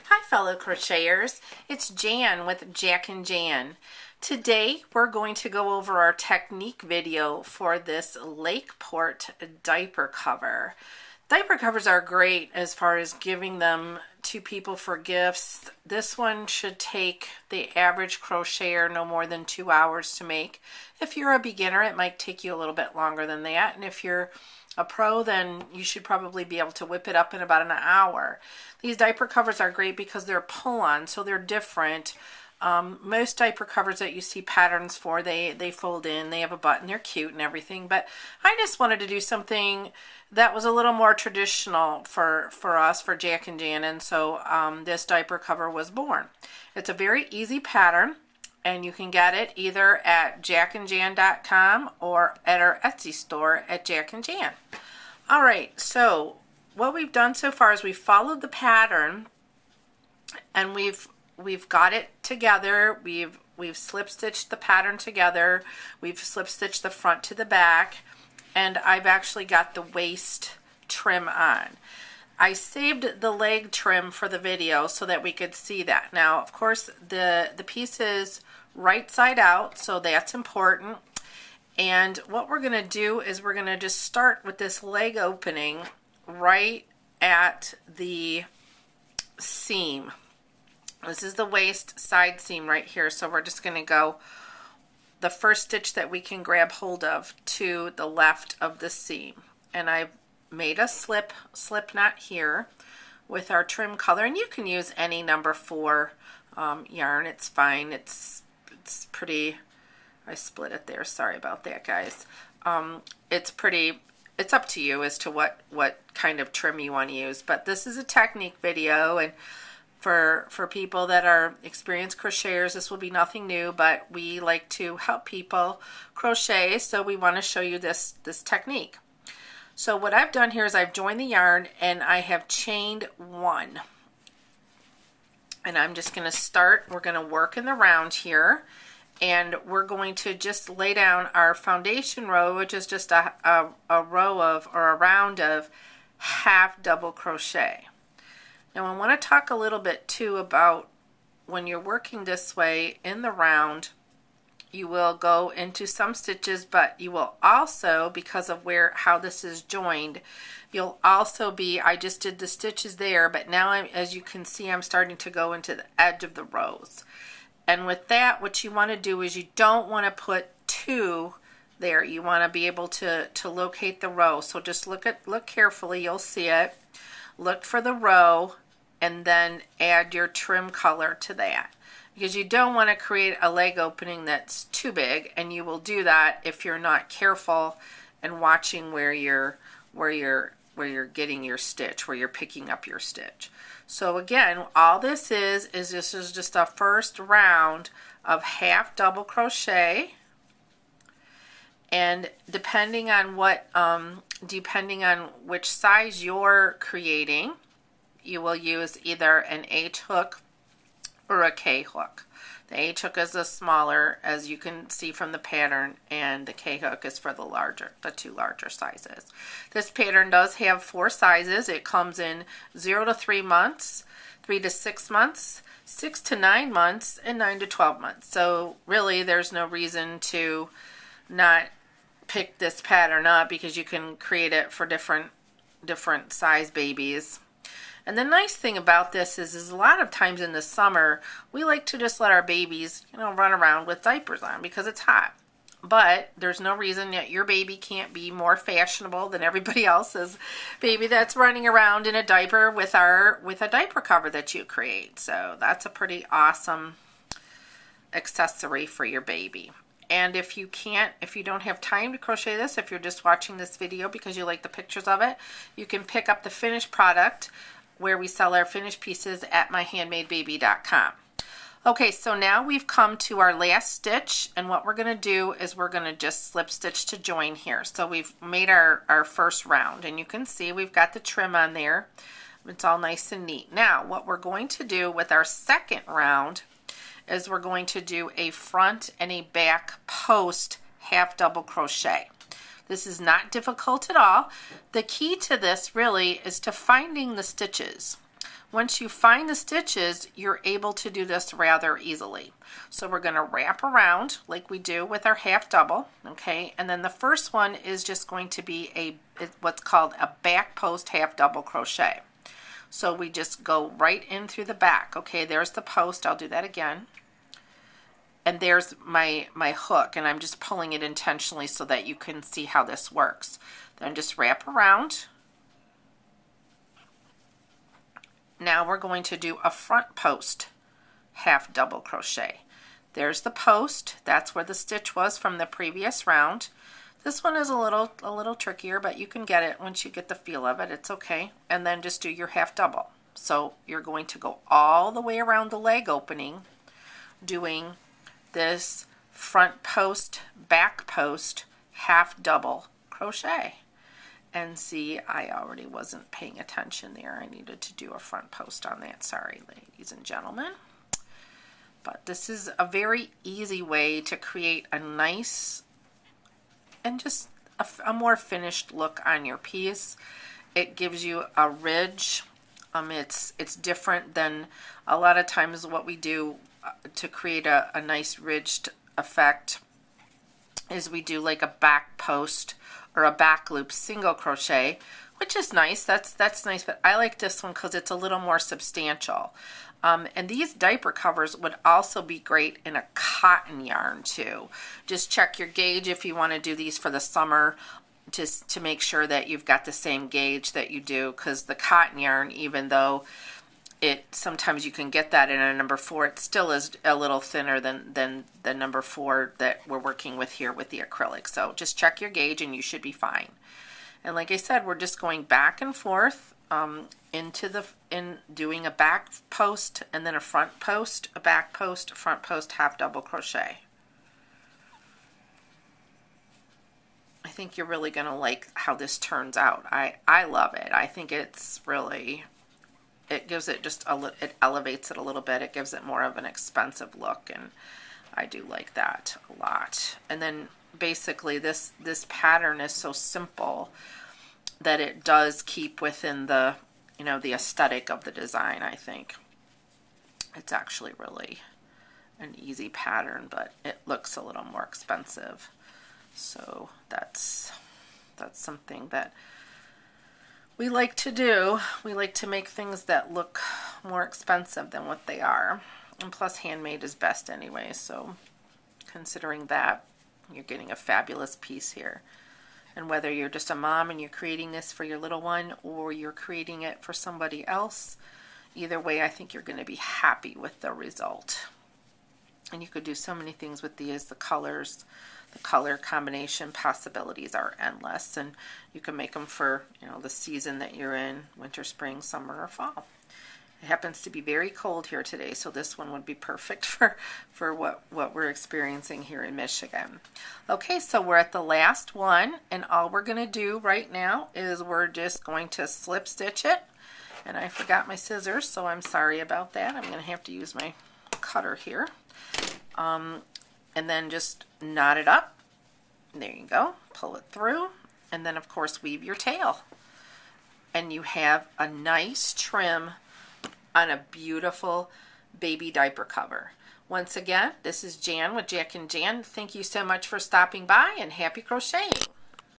Hi fellow crocheters, it's Jan with Jack and Jan. Today we're going to go over our technique video for this Lakeport diaper cover. Diaper covers are great as far as giving them to people for gifts. This one should take the average crocheter no more than 2 hours to make. If you're a beginner, it might take you a little bit longer than that, and if you're a pro, then you should probably be able to whip it up in about an hour. These diaper covers are great because they're pull-on, so they're different. Most diaper covers that you see patterns for, they fold in, they have a button, they're cute and everything, but I just wanted to do something that was a little more traditional for us, for Jack and Jan, and so this diaper cover was born. It's a very easy pattern, and you can get it either at jackandjan.com or at our Etsy store at Jack and Jan. Alright, so what we've done so far is we've followed the pattern and we've got it together. We've slip stitched the pattern together. We've slip stitched the front to the back, and I've actually got the waist trim on. I saved the leg trim for the video so that we could see that. Now, of course, the piece is right side out, so that's important. And what we're going to do is we're going to just start with this leg opening right at the seam. This is the waist side seam right here, so we're just going to go the first stitch that we can grab hold of to the left of the seam. And I've made a slip knot here with our trim color, and you can use any number 4 yarn. It's fine. It's pretty. I split it there. Sorry about that, guys. It's pretty. It's up to you as to what kind of trim you want to use. But this is a technique video, and for people that are experienced crocheters, this will be nothing new. But we like to help people crochet, so we want to show you this technique. So what I've done here is I've joined the yarn and I have chained 1. And I'm just going to start, we're going to work in the round here, and we're going to just lay down our foundation row, which is just a row of, or a round of half double crochet. Now I want to talk a little bit too about when you're working this way in the round, you will go into some stitches, but you will also, because of how this is joined, you'll also be, I just did the stitches there, but now as you can see, I'm starting to go into the edge of the rows. And with that, what you want to do is you don't want to put 2 there. You want to be able to locate the row. So just look carefully, you'll see it. Look for the row and then add your trim color to that, because you don't want to create a leg opening that's too big, and you will do that if you're not careful and watching where you're getting your stitch, where you're picking up your stitch. So again, all this is this is just a first round of half double crochet, and depending on which size you're creating, you will use either an H hook or a K hook. The H hook is the smaller, as you can see from the pattern, and the K hook is for the 2 larger sizes. This pattern does have 4 sizes. It comes in 0 to 3 months, 3 to 6 months, 6 to 9 months, and 9 to 12 months. So really there's no reason to not pick this pattern up, because you can create it for different size babies. And the nice thing about this is a lot of times in the summer, we like to just let our babies, run around with diapers on because it's hot. But there's no reason that your baby can't be more fashionable than everybody else's baby that's running around in a diaper with a diaper cover that you create. So that's a pretty awesome accessory for your baby. And if you don't have time to crochet this, if you're just watching this video because you like the pictures of it, you can pick up the finished product where we sell our finished pieces at myhandmadebaby.com. Okay, so now we've come to our last stitch, and what we're going to do is we're going to just slip stitch to join here. So we've made our first round, and you can see we've got the trim on there. It's all nice and neat. Now what we're going to do with our second round is we're going to do a front and a back post half double crochet. This is not difficult at all. The key to this really is to finding the stitches. Once you find the stitches, you're able to do this rather easily. So we're going to wrap around like we do with our half double, okay? And then the first one is just going to be what's called a back post half double crochet. So we just go right in through the back. Okay, there's the post. I'll do that again. And there's my hook, and I'm just pulling it intentionally so that you can see how this works. Then just wrap around. Now we're going to do a front post half double crochet. There's the post. That's where the stitch was from the previous round. This one is a little trickier, but you can get it once you get the feel of it. It's okay. And then just do your half double. So you're going to go all the way around the leg opening, doing this front post, back post, half double crochet. And see, I already wasn't paying attention there. I needed to do a front post on that. Sorry, ladies and gentlemen. But this is a very easy way to create a nice and just a more finished look on your piece. It gives you a ridge. It's different than a lot of times what we do to create a nice ridged effect is we do like a back post or a back loop single crochet, which is nice. That's nice, but I like this one because it's a little more substantial. And these diaper covers would also be great in a cotton yarn too. Just check your gauge if you want to do these for the summer, just to make sure that you've got the same gauge that you do, because the cotton yarn, even though sometimes you can get that in a number 4, it still is a little thinner than the number 4 that we're working with here with the acrylic. So just check your gauge and you should be fine. And like I said, we're just going back and forth in doing a back post and then a front post, a back post, a front post, half double crochet. I think you're really going to like how this turns out. I love it. I think it's really, it gives it just it elevates it a little bit. It gives it more of an expensive look, and I do like that a lot. And then basically this pattern is so simple that it does keep within the, the aesthetic of the design. I think it's actually really an easy pattern, but it looks a little more expensive. So that's something that we like to do. We like to make things that look more expensive than what they are. And plus, handmade is best anyway. So considering that, you're getting a fabulous piece here. And whether you're just a mom and you're creating this for your little one, or you're creating it for somebody else, either way, I think you're going to be happy with the result. And you could do so many things with these. The colors, the color combination possibilities are endless, and you can make them for the season that you're in, winter, spring, summer, or fall. It happens to be very cold here today, so this one would be perfect for what we're experiencing here in Michigan. Okay, so we're at the last one, and all we're going to do right now is we're just going to slip stitch it. And I forgot my scissors, so I'm sorry about that. I'm going to have to use my cutter here. And then just knot it up. There you go. Pull it through. And then, of course, weave your tail. And you have a nice trim on a beautiful baby diaper cover. Once again, this is Jan with Jack and Jan. Thank you so much for stopping by, and happy crocheting.